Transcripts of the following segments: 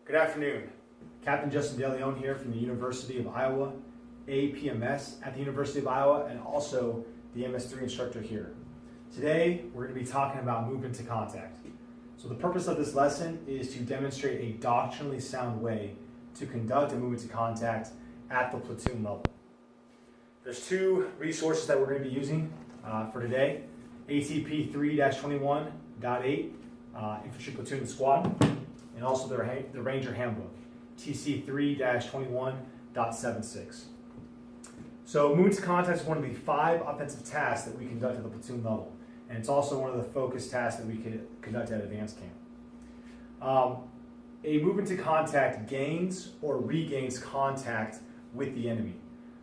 Good afternoon. Captain Justin DeLeon here from the University of Iowa, APMS at the University of Iowa, and also the MS3 instructor here. Today, we're going to be talking about movement to contact. So the purpose of this lesson is to demonstrate a doctrinally sound way to conduct a movement to contact at the platoon level. There's two resources that we're going to be using for today. ATP 3-21.8, Infantry Platoon and Squad, and also the Ranger Handbook, TC 3-21.76. So movement to contact is one of the 5 offensive tasks that we conduct at the platoon level, and it's also one of the focus tasks that we can conduct at advanced camp. A movement to contact gains or regains contact with the enemy.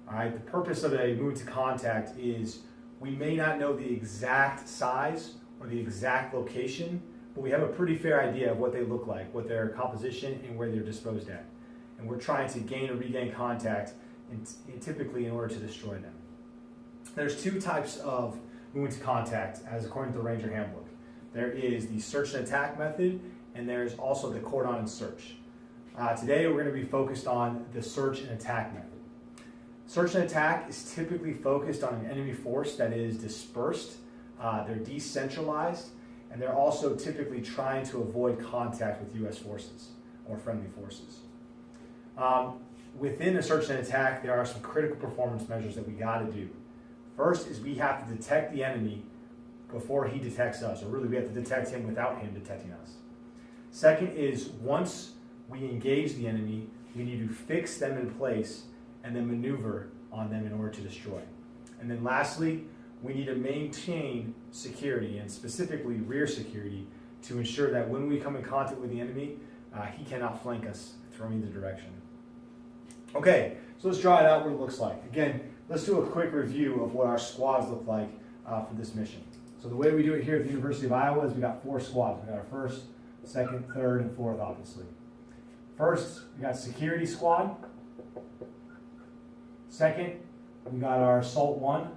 All right. The purpose of a movement to contact is we may not know the exact size or the exact location, but we have a pretty fair idea of what they look like, what their composition, and where they're disposed at. And we're trying to gain or regain contact, typically in order to destroy them. There's 2 types of movement to contact, as according to the Ranger Handbook. There is the search and attack method, and there's also the cordon and search. Today we're going to be focused on the search and attack method. Search and attack is typically focused on an enemy force that is dispersed, they're decentralized, and they're also typically trying to avoid contact with U.S. forces or friendly forces. Within a search and attack, there are some critical performance measures that we got to do. First is we have to detect the enemy before he detects us, or really we have to detect him without him detecting us. Second is once we engage the enemy, we need to fix them in place and then maneuver on them in order to destroy. And then lastly, we need to maintain security, and specifically rear security, to ensure that when we come in contact with the enemy, he cannot flank us from either direction. Okay, so let's draw it out what it looks like. Again, let's do a quick review of what our squads look like for this mission. So the way we do it here at the University of Iowa is we got 4 squads. We got our 1st, 2nd, 3rd, and 4th, obviously. First, we got security squad. Second, we got our assault 1.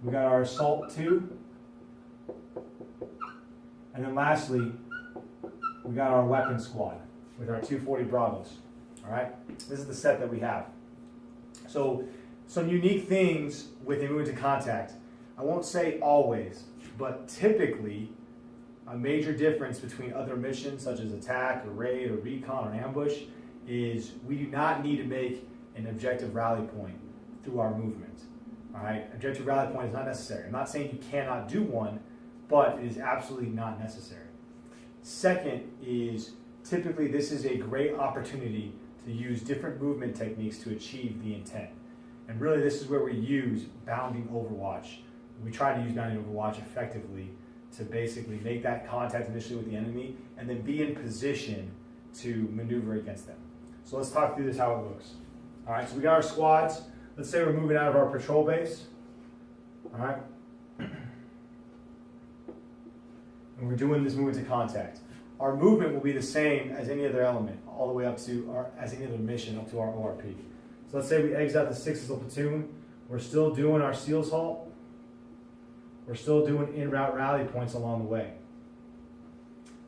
We got our assault 2. And then lastly, we got our weapon squad with our 240 Bravos. All right, this is the set that we have. So some unique things with a movement to contact. I won't say always, but typically a major difference between other missions such as attack or raid or recon or ambush is we do not need to make an objective rally point through our movement. All right, objective rally point is not necessary. I'm not saying you cannot do one, but it is absolutely not necessary. Second is typically this is a great opportunity to use different movement techniques to achieve the intent. And really this is where we use bounding Overwatch. We try to use bounding Overwatch effectively to basically make that contact initially with the enemy and then be in position to maneuver against them. So let's talk through this, how it looks. All right, so we got our squads. Let's say we're moving out of our patrol base. All right. And we're doing this movement to contact. Our movement will be the same as any other element, all the way up to as any other mission up to our ORP. So let's say we exit out the 6th as a platoon. We're still doing our SEALs halt. We're still doing in-route rally points along the way.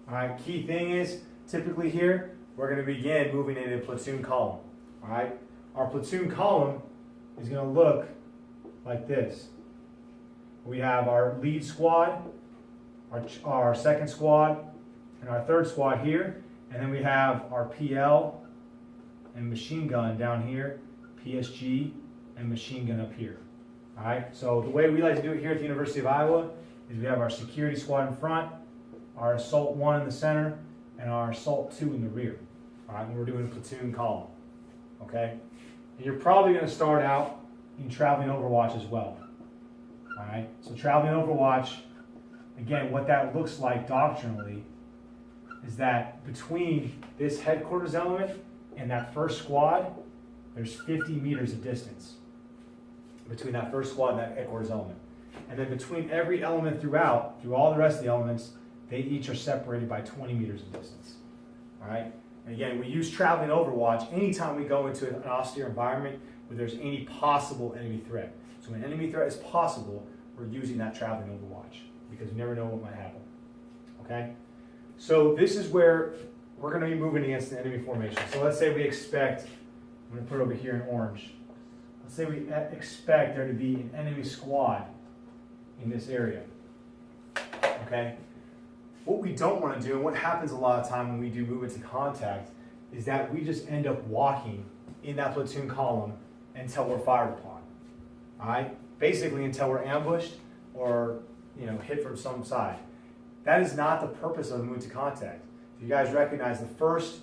All right, key thing is, typically here, we're going to begin moving in a platoon column. All right, our platoon column is going to look like this. We have our lead squad, our 2nd squad, and our 3rd squad here, and then we have our PL and machine gun down here, PSG and machine gun up here. All right, so the way we like to do it here at the University of Iowa is we have our security squad in front, our assault 1 in the center, and our assault 2 in the rear. All right, and we're doing a platoon column. Okay, and you're probably going to start out in traveling Overwatch as well. All right, so traveling Overwatch, again, what that looks like doctrinally is that between this headquarters element and that 1st squad, there's 50 meters of distance between that 1st squad and that headquarters element. And then between every element through all the rest of the elements, they each are separated by 20 meters of distance. All right? And again, we use traveling Overwatch anytime we go into an austere environment where there's any possible enemy threat. So when an enemy threat is possible, we're using that traveling Overwatch because you never know what might happen. Okay? So this is where we're going to be moving against the enemy formation. So let's say we expect, I'm going to put it over here in orange. Let's say we expect there to be an enemy squad in this area. Okay? What we don't want to do, and what happens a lot of time when we do movement to contact, is that we just end up walking in that platoon column until we're fired upon. All right? Basically until we're ambushed or hit from some side. That is not the purpose of the movement to contact. If you guys recognize, the first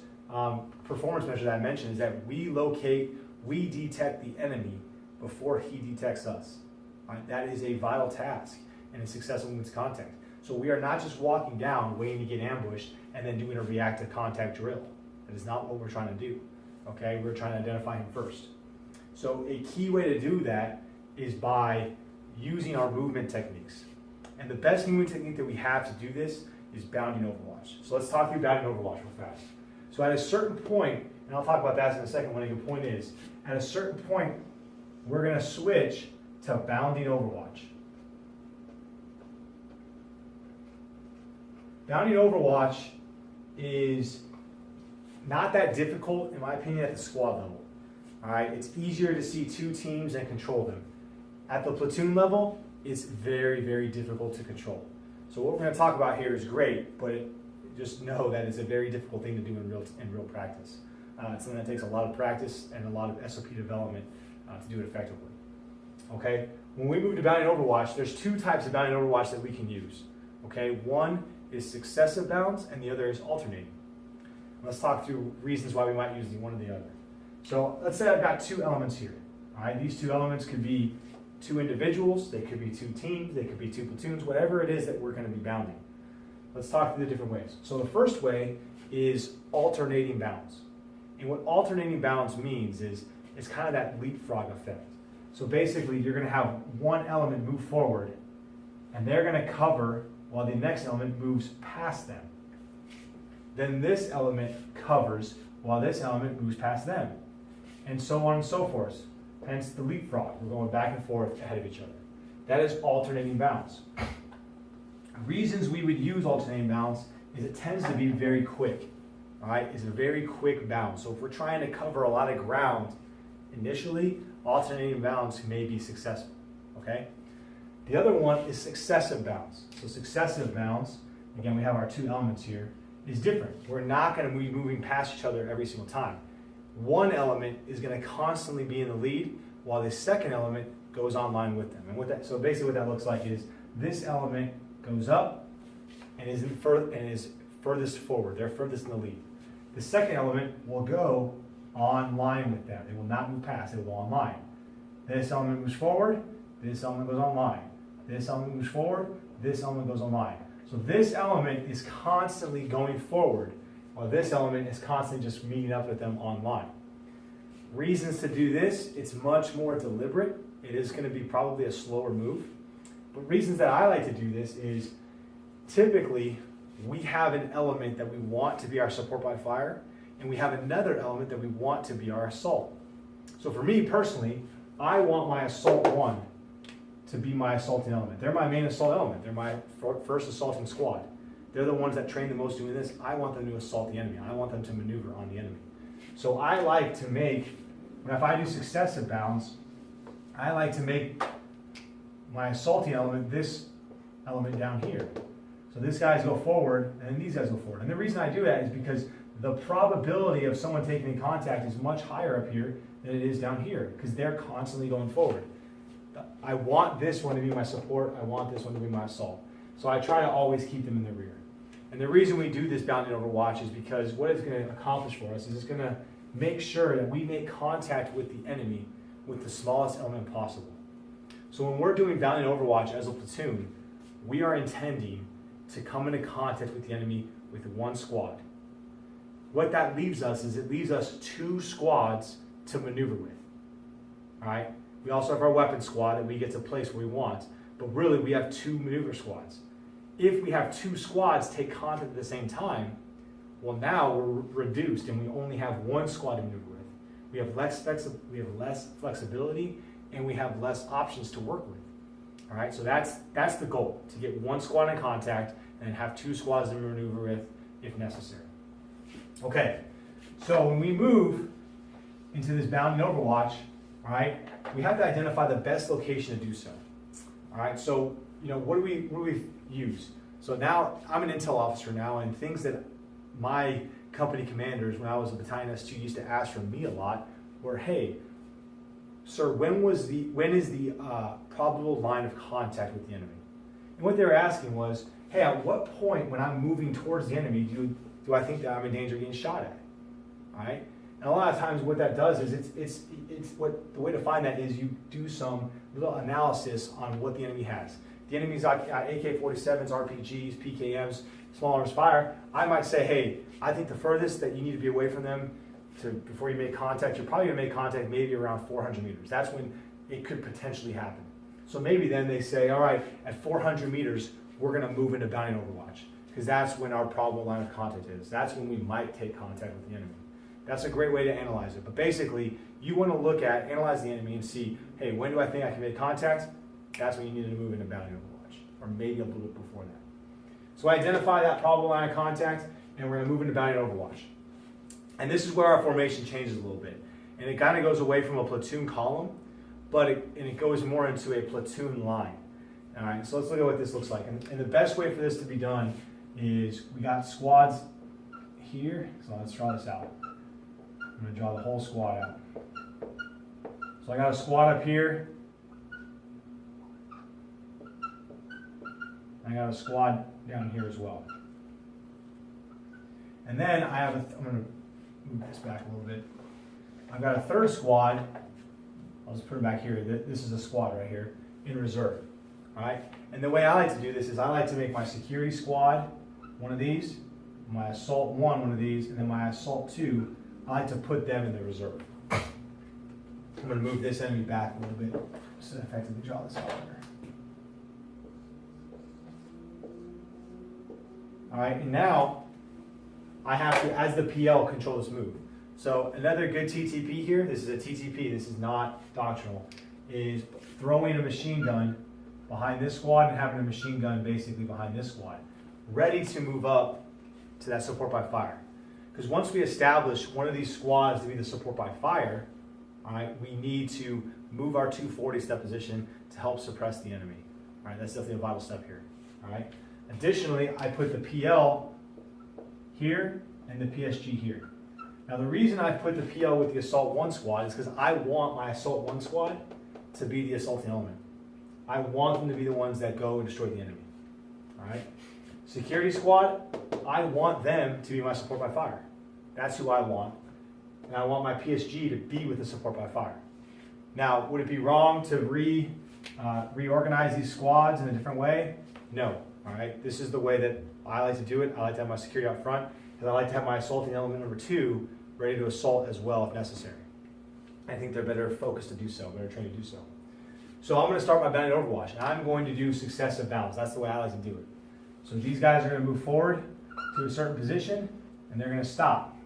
performance measure that I mentioned is that we detect the enemy before he detects us. All right? That is a vital task in a successful movement to contact. So we are not just walking down waiting to get ambushed and then doing a reactive contact drill. That is not what we're trying to do. Okay, we're trying to identify him first. So a key way to do that is by using our movement techniques. And the best movement technique that we have to do this is bounding Overwatch. So let's talk through bounding Overwatch real fast. So at a certain point, and I'll talk about that in a second, what a good point is, at a certain point, we're going to switch to bounding Overwatch. Bounding Overwatch is not that difficult, in my opinion, at the squad level. All right, it's easier to see two teams and control them. At the platoon level, it's very, very difficult to control. So what we're going to talk about here is great, but just know that it's a very difficult thing to do in real practice. It's something that takes a lot of practice and a lot of SOP development to do it effectively. Okay, when we move to bounding Overwatch, there's two types of bounding Overwatch that we can use. Okay, one is successive bounds and the other is alternating. Let's talk through reasons why we might use one or the other. So let's say I've got two elements here. All right, these two elements could be two individuals, they could be two teams, they could be two platoons, whatever it is that we're going to be bounding. Let's talk through the different ways. So the first way is alternating bounds. And what alternating bounds means is it's kind of that leapfrog effect. So basically you're going to have one element move forward and they're going to cover while the next element moves past them. Then this element covers while this element moves past them. And so on and so forth. Hence the leapfrog. We're going back and forth ahead of each other. That is alternating bounds. Reasons we would use alternating bounds is it tends to be very quick. All right, it's a very quick bound. So if we're trying to cover a lot of ground initially, alternating bounds may be successful. Okay? The other one is successive bounds. So successive bounds, again, we have our two elements here, is different. We're not going to be moving past each other every single time. One element is going to constantly be in the lead while the second element goes online with them. And so basically what that looks like is this element goes up and is furthest forward. They're furthest in the lead. The second element will go online with them. They will not move past. They will go online. This element moves forward. This element goes online. This element moves forward. This element goes online. So this element is constantly going forward, while this element is constantly just meeting up with them online. Reasons to do this, it's much more deliberate. It is going to be probably a slower move. But reasons that I like to do this is typically we have an element that we want to be our support by fire, and we have another element that we want to be our assault. So for me personally, I want my assault one to be my assaulting element. They're my main assault element. They're my first assaulting squad. They're the ones that train the most doing this. I want them to assault the enemy. I want them to maneuver on the enemy. So I like to make, if I do successive bounds, I like to make my assaulting element this element down here. So these guys go forward, and then these guys go forward. And the reason I do that is because the probability of someone taking in contact is much higher up here than it is down here, because they're constantly going forward. I want this one to be my support. I want this one to be my assault. So I try to always keep them in the rear. And the reason we do this bounding Overwatch is because what it's going to accomplish for us is it's going to make sure that we make contact with the enemy with the smallest element possible. So when we're doing bounding Overwatch as a platoon, we are intending to come into contact with the enemy with one squad. What that leaves us is it leaves us two squads to maneuver with. All right? We also have our weapon squad that we get to place where we want, but really we have two maneuver squads. If we have two squads take contact at the same time, well, now we're reduced and we only have one squad to maneuver with. We have less flexibility and we have less options to work with. All right, so that's the goal, to get one squad in contact and have two squads to maneuver with if necessary. Okay, so when we move into this bounding Overwatch, all right, we have to identify the best location to do so. All right, so what do we use? So now I'm an intel officer now, and things that my company commanders, when I was a battalion S2, used to ask from me a lot were, hey, sir, when is the probable line of contact with the enemy? And what they were asking was, hey, at what point when I'm moving towards the enemy do I think that I'm in danger of getting shot at? All right? And a lot of times what that does is the way to find that is you do some little analysis on what the enemy has. The enemy's got AK-47s, RPGs, PKMs, small arms fire. I might say, hey, I think the furthest that you need to be away from them before you make contact, you're probably going to make contact maybe around 400 meters. That's when it could potentially happen. So maybe then they say, all right, at 400 meters, we're going to move into bounding Overwatch, because that's when our probable line of contact is. That's when we might take contact with the enemy. That's a great way to analyze it. But basically, you want to analyze the enemy and see, hey, when do I think I can make contact? That's when you need to move into bounding Overwatch, or maybe a little bit before that. So identify that probable line of contact, and we're going to move into bounding Overwatch. And this is where our formation changes a little bit. And it kind of goes away from a platoon column, but it goes more into a platoon line. All right, so let's look at what this looks like. And the best way for this to be done is we got squads here. So let's draw this out. I'm going to draw the whole squad out. So I got a squad up here. I got a squad down here as well. And then I have I'm going to move this back a little bit. I've got a third squad. I'll just put it back here. This is a squad right here in reserve. All right. And the way I like to do this is I like to make my security squad one of these, my assault one of these, and then my assault 2, I like to put them in the reserve. I'm going to move this enemy back a little bit just to effectively draw this out better. All right, and now I have to, as the PL, control this move. So another good TTP here, this is a TTP, this is not doctrinal, is throwing a machine gun behind this squad and having a machine gun basically behind this squad, ready to move up to that support by fire. Because once we establish one of these squads to be the support by fire, all right, we need to move our 240 step position to help suppress the enemy. All right, that's definitely a vital step here. All right. Additionally, I put the PL here and the PSG here. Now the reason I put the PL with the Assault 1 squad is because I want my Assault 1 squad to be the assaulting element. I want them to be the ones that go and destroy the enemy. All right. Security squad, I want them to be my support by fire. That's who I want. And I want my PSG to be with the support by fire. Now, would it be wrong to reorganize these squads in a different way? No. All right. This is the way that I like to do it. I like to have my security out front, because I like to have my assaulting element number 2 ready to assault as well if necessary. I think they're better focused to do so, better trained to do so. So I'm going to start my bounding Overwatch, and I'm going to do successive bounds. That's the way I like to do it. So these guys are going to move forward to a certain position, and they're going to stop.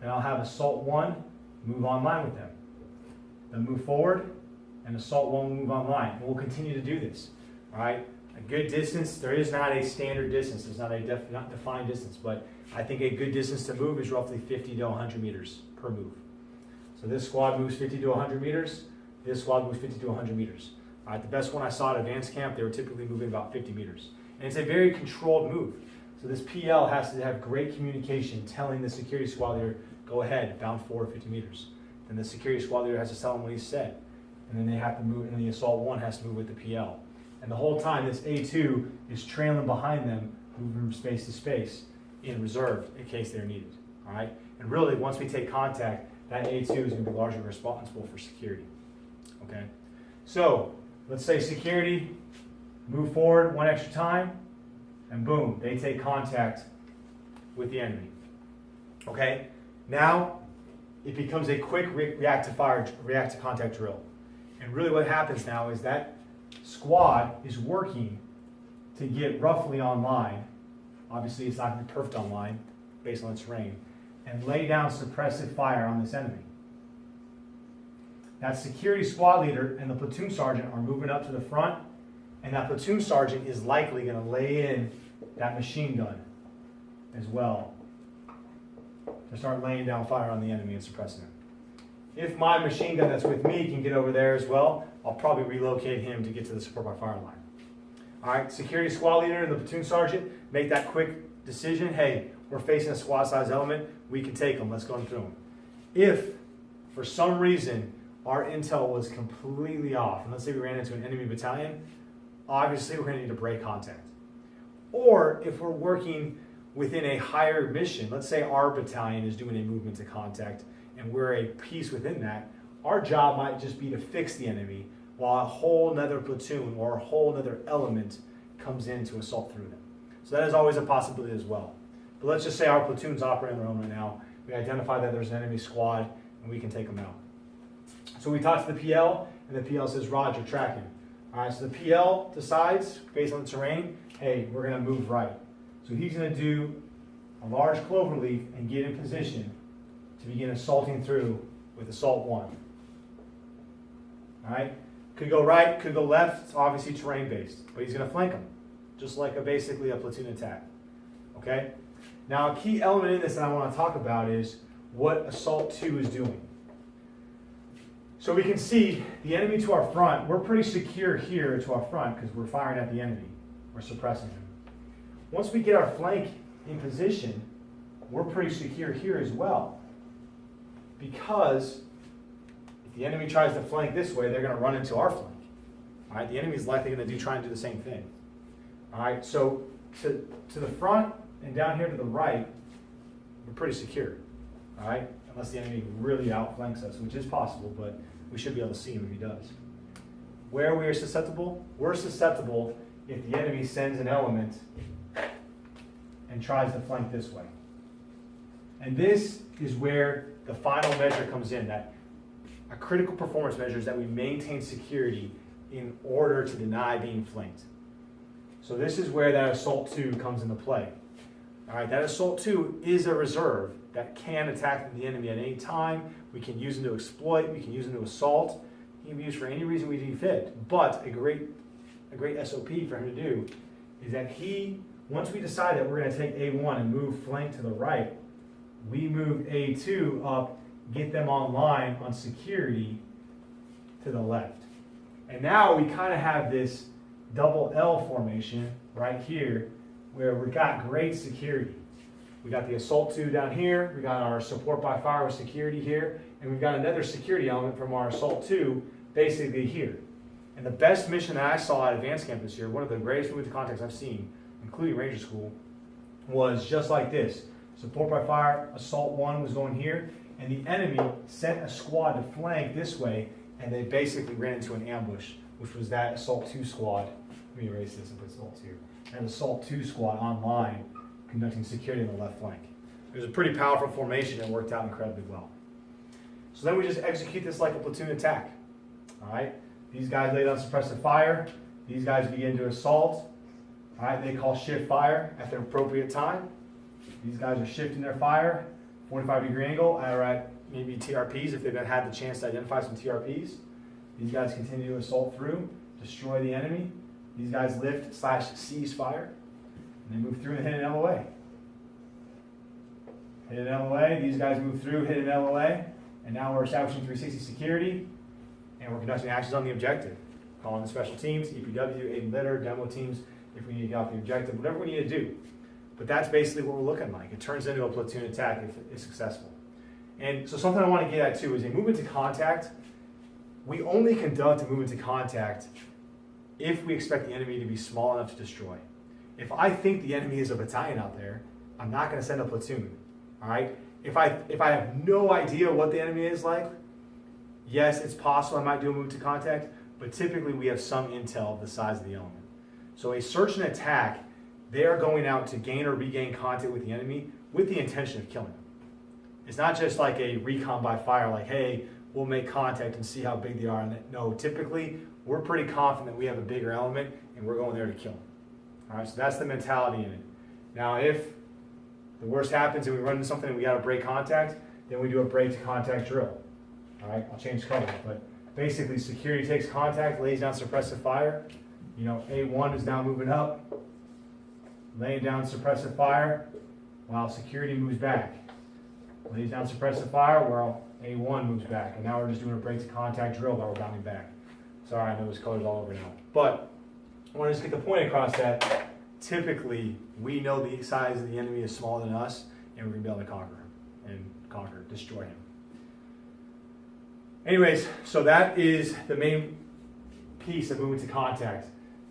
Then I'll have Assault 1 move online with them. Then move forward, and Assault 1 will move online. And we'll continue to do this. All right? A good distance, there is not a standard distance. There's not a not defined distance, but I think a good distance to move is roughly 50 to 100 meters per move. So this squad moves 50 to 100 meters. This squad moves 50 to 100 meters. All right, the best one I saw at advanced camp, they were typically moving about 50 meters. And it's a very controlled move. So this PL has to have great communication telling the security squad leader, go ahead, bound forward 50 meters. Then the security squad leader has to tell them what he said. And then they have to move, and the Assault 1 has to move with the PL. And the whole time, this A2 is trailing behind them, moving from space to space in reserve in case they're needed. All right? And really, once we take contact, that A2 is going to be largely responsible for security. Okay? So, let's say security, move forward one extra time, and boom, they take contact with the enemy. Okay? Now, it becomes a quick react to contact drill. And really what happens now is that squad is working to get roughly online. Obviously, it's not going to be perfect online based on the terrain, and lay down suppressive fire on this enemy. That security squad leader and the platoon sergeant are moving up to the front, and that platoon sergeant is likely going to lay in that machine gun as well to start laying down fire on the enemy and suppressing him. If my machine gun that's with me can get over there as well, I'll probably relocate him to get to the support by fire line. All right, security squad leader and the platoon sergeant make that quick decision. Hey, we're facing a squad size element. We can take them. Let's go through them. If for some reason our intel was completely off, and let's say we ran into an enemy battalion, obviously we're going to need to break contact. Or if we're working within a higher mission, let's say our battalion is doing a movement to contact and we're a piece within that, our job might just be to fix the enemy while a whole nother platoon or a whole nother element comes in to assault through them. So that is always a possibility as well. But let's just say our platoon's operating on their own right now. We identify that there's an enemy squad and we can take them out. So we talk to the PL and the PL says, Roger, tracking. All right, so the PL decides based on the terrain, hey, we're gonna move right. So he's gonna do a large clover leaf and get in position to begin assaulting through with assault 1. All right, could go right, could go left. It's obviously terrain based, but he's going to flank them, just like basically a platoon attack. Okay. Now a key element in this that I want to talk about is what assault 2 is doing. So we can see the enemy to our front. We're pretty secure here to our front because we're firing at the enemy. We're suppressing him. Once we get our flank in position, we're pretty secure here as well. Because if the enemy tries to flank this way, they're going to run into our flank. All right, the enemy is likely going to try and do the same thing. All right, so to the front and down here to the right, we're pretty secure. All right, unless the enemy really outflanks us, which is possible, but we should be able to see him if he does. Where we are susceptible? We're susceptible if the enemy sends an element and tries to flank this way. And this is where the final measure comes in, that a critical performance measure is that we maintain security in order to deny being flanked. So this is where that assault 2 comes into play. All right, that assault 2 is a reserve that can attack the enemy at any time. We can use them to exploit, we can use them to assault. He can be used for any reason we see fit. But a great SOP for him to do is that once we decide that we're going to take A1 and move flank to the right, we move A2 up, get them online on security to the left. And now we kind of have this double L formation right here where we've got great security. We got the assault 2 down here, we got our support by fire with security here, and we've got another security element from our assault 2 basically here. And the best mission that I saw at Advanced Camp this year, one of the greatest movement to contacts I've seen, including Ranger School, was just like this. Support by fire, assault 1 was going here, and the enemy sent a squad to flank this way, and they basically ran into an ambush, which was that assault 2 squad. Let me erase this and put assault 2. That assault 2 squad online conducting security on the left flank. It was a pretty powerful formation that worked out incredibly well. So then we just execute this like a platoon attack. All right, these guys lay down suppressive fire. These guys begin to assault. All right, they call shift fire at the appropriate time. These guys are shifting their fire, 45-degree angle, at maybe TRPs if they've had the chance to identify some TRPs. These guys continue to assault through, destroy the enemy. These guys lift/seize fire, and they move through and hit an LOA. Hit an LOA, these guys move through, hit an LOA, and now we're establishing 360 security, and we're conducting actions on the objective. Calling the special teams, EPW, aid and litter, demo teams, if we need to get off the objective, whatever we need to do. But that's basically what we're looking like. It turns into a platoon attack if it's successful. And so something I want to get at too is a movement to contact. We only conduct a movement to contact if we expect the enemy to be small enough to destroy. If I think the enemy is a battalion out there, I'm not going to send a platoon. All right. If I have no idea what the enemy is like, yes, it's possible I might do a move to contact, but typically we have some intel of the size of the element. So a search and attack, they are going out to gain or regain contact with the enemy with the intention of killing them. It's not just like a recon by fire, like, hey, we'll make contact and see how big they are. And no, typically we're pretty confident we have a bigger element and we're going there to kill them. All right, so that's the mentality in it. Now, if the worst happens and we run into something and we got to break contact, then we do a break to contact drill. All right, I'll change color, but basically security takes contact, lays down suppressive fire. You know, A1 is now moving up, laying down suppressive fire. while security moves back. Lays down suppressive fire while A1 moves back. And now we're just doing a break to contact drill while we're bounding back. Sorry, I know there's colors all over now. But I want to just get the point across that typically we know the size of the enemy is smaller than us, and we're going to be able to destroy him. Anyways, so that is the main piece of moving to contact.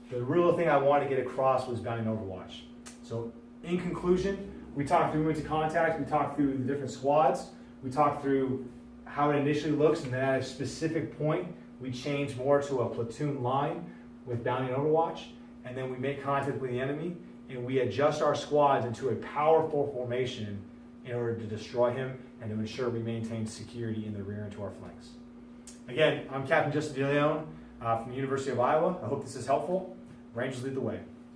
The real thing I wanted to get across was bounding Overwatch. So in conclusion, we talked through moving to contact, we talked through the different squads, we talked through how it initially looks, and then at a specific point, we change more to a platoon line with bounding Overwatch, and then we make contact with the enemy, and we adjust our squads into a powerful formation in order to destroy him and to ensure we maintain security in the rear and to our flanks. Again, I'm Captain Justin DeLeon from the University of Iowa. I hope this is helpful. Rangers lead the way.